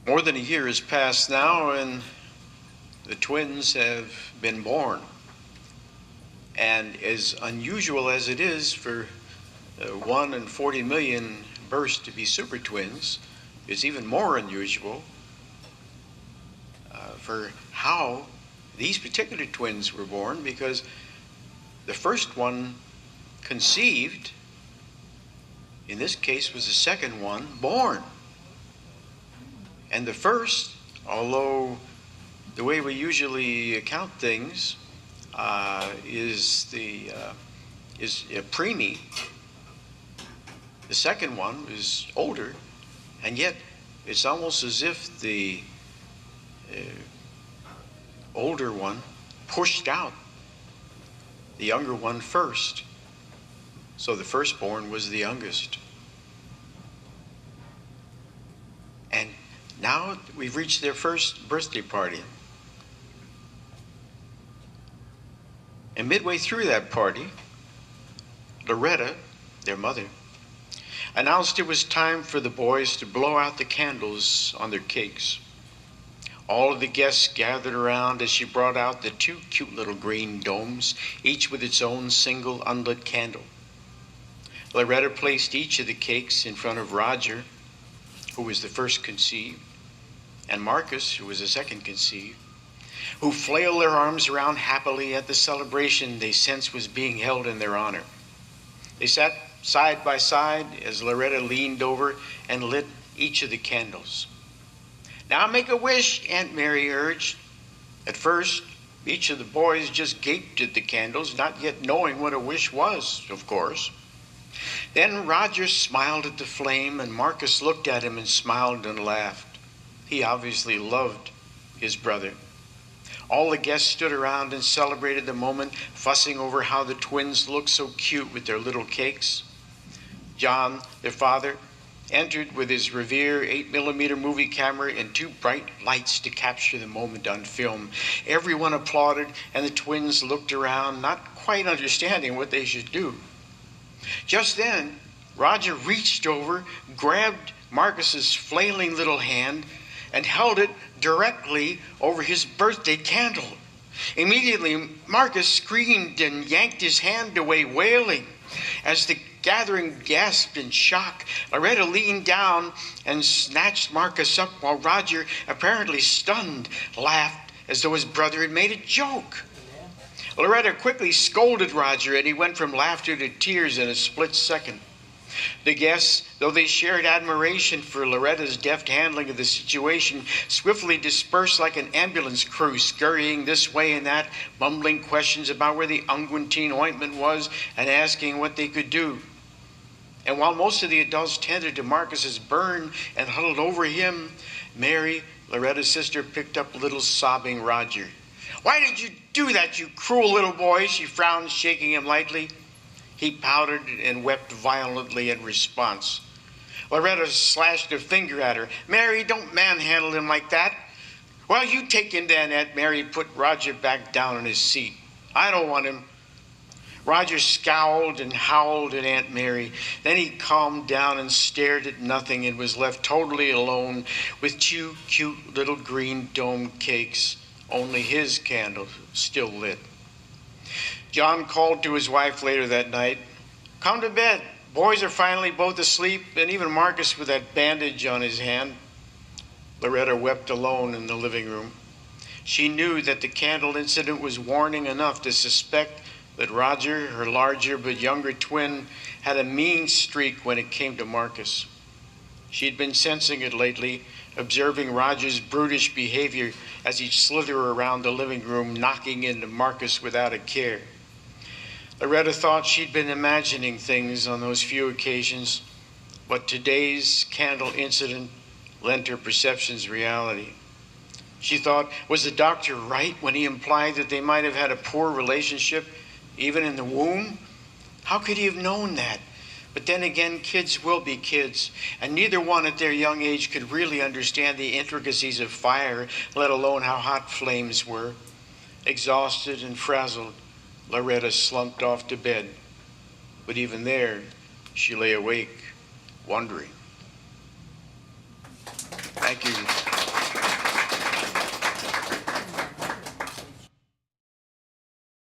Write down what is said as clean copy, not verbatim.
More than a year has passed now, and the twins have been born. And as unusual as it is for 1 in 40 million births to be super twins, it's even more unusual for how these particular twins were born, because the first one conceived, in this case, was the second one born. And the first, although the way we usually account things is a preemie, the second one is older, and yet it's almost as if the older one pushed out the younger one first. So the firstborn was the youngest. And now we've reached their first birthday party. And midway through that party, Loretta, their mother, announced it was time for the boys to blow out the candles on their cakes. All of the guests gathered around as she brought out the 2 cute little green domes, each with its own single unlit candle. Loretta placed each of the cakes in front of Roger, who was the first conceived, and Marcus, who was the second conceived, who flailed their arms around happily at the celebration they sensed was being held in their honor. They sat side by side as Loretta leaned over and lit each of the candles. "Now make a wish," Aunt Mary urged. At first, each of the boys just gaped at the candles, not yet knowing what a wish was, of course. Then Roger smiled at the flame, and Marcus looked at him and smiled and laughed. He obviously loved his brother. All the guests stood around and celebrated the moment, fussing over how the twins looked so cute with their little cakes. John, their father, entered with his Revere 8mm movie camera and 2 bright lights to capture the moment on film. Everyone applauded, and the twins looked around, not quite understanding what they should do. Just then, Roger reached over, grabbed Marcus's flailing little hand, and held it directly over his birthday candle. Immediately, Marcus screamed and yanked his hand away, wailing. As the gathering gasped in shock, Loretta leaned down and snatched Marcus up, while Roger, apparently stunned, laughed as though his brother had made a joke. Loretta quickly scolded Roger, and he went from laughter to tears in a split second. The guests, though they shared admiration for Loretta's deft handling of the situation, swiftly dispersed like an ambulance crew, scurrying this way and that, mumbling questions about where the unguentine ointment was and asking what they could do. And while most of the adults tended to Marcus's burn and huddled over him, Mary, Loretta's sister, picked up little sobbing Roger. "Why did you do that, you cruel little boy?" she frowned, shaking him lightly. He pouted and wept violently in response. Loretta slashed her finger at her. "Mary, don't manhandle him like that." "Well, you take him then," Aunt Mary put Roger back down in his seat. "I don't want him." Roger scowled and howled at Aunt Mary. Then he calmed down and stared at nothing and was left totally alone with 2 cute little green dome cakes, only his candle still lit. John called to his wife later that night. "Come to bed. Boys are finally both asleep, and even Marcus with that bandage on his hand." Loretta wept alone in the living room. She knew that the candle incident was warning enough to suspect that Roger, her larger but younger twin, had a mean streak when it came to Marcus. She'd been sensing it lately, observing Roger's brutish behavior as he'd slither around the living room, knocking into Marcus without a care. Loretta thought she'd been imagining things on those few occasions, but today's candle incident lent her perceptions reality. She thought, was the doctor right when he implied that they might have had a poor relationship even in the womb? How could he have known that? But then again, kids will be kids, and neither one at their young age could really understand the intricacies of fire, let alone how hot flames were. Exhausted and frazzled, Loretta slumped off to bed. But even there, she lay awake, wondering. Thank you.